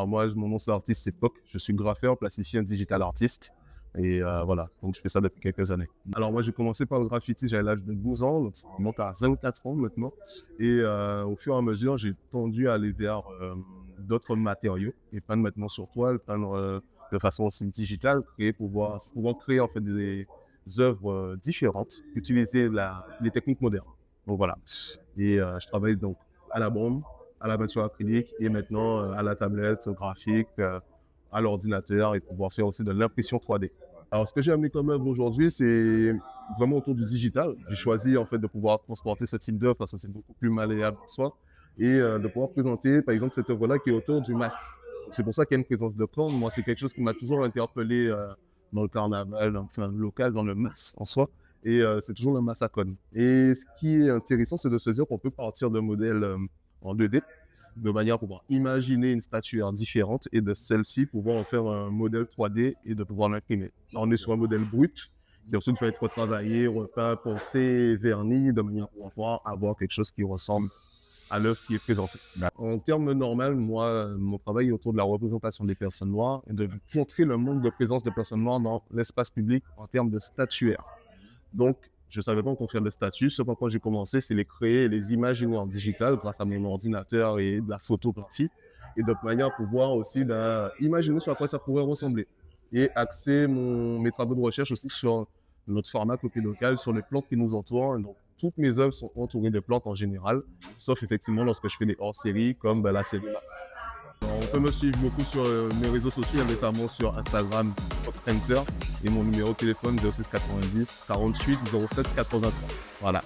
Alors moi, mon nom c'est artiste, c'est POC. Je suis grapheur, plasticien, digital artiste. Et voilà, donc je fais ça depuis quelques années. Alors moi, j'ai commencé par le graffiti, j'avais l'âge de 12 ans, donc ça remonte à 24 ans maintenant. Et au fur et à mesure, j'ai tendu à aller vers d'autres matériaux et peindre maintenant sur toile, peindre de façon aussi digitale, pouvoir créer en fait des œuvres différentes, utiliser les techniques modernes. Donc voilà. Et je travaille donc à la bombe, à la peinture acrylique et maintenant à la tablette, au graphique, à l'ordinateur et pouvoir faire aussi de l'impression 3D. Alors, ce que j'ai amené comme œuvre aujourd'hui, c'est vraiment autour du digital. J'ai choisi en fait de pouvoir transporter ce type d'œuvre parce que c'est beaucoup plus malléable en soi et de pouvoir présenter, par exemple, cette œuvre-là qui est autour du masque. Donc, c'est pour ça qu'il y a une présence de cornes. Moi, c'est quelque chose qui m'a toujours interpellé dans le carnaval, enfin, local, dans le masque en soi. Et c'est toujours le masque à cône. Et ce qui est intéressant, c'est de se dire qu'on peut partir d'un modèle en 2D de manière à pouvoir imaginer une statuaire différente et de celle-ci pouvoir en faire un modèle 3D et de pouvoir l'imprimer. Là, on est sur un modèle brut qui ensuite va être retravaillé, repeint, poncé, verni, de manière à pouvoir avoir quelque chose qui ressemble à l'œuvre qui est présentée. En termes normal, moi, mon travail est autour de la représentation des personnes noires et de montrer le manque de présence des personnes noires dans l'espace public en termes de statuaire. Donc, je ne savais pas qu'on faire des statues. Ce pourquoi j'ai commencé, c'est les créer et les imaginer en digital grâce à mon ordinateur et de la photographie. Et de manière à pouvoir aussi imaginer sur quoi ça pourrait ressembler. Et axer mes travaux de recherche aussi sur notre format copie local, sur les plantes qui nous entourent. Donc, toutes mes œuvres sont entourées de plantes en général, sauf effectivement lorsque je fais des hors-séries comme la série Masse. On peut me suivre beaucoup sur mes réseaux sociaux, notamment sur Instagram, Center, et mon numéro de téléphone 06 90 48 07 83. Voilà.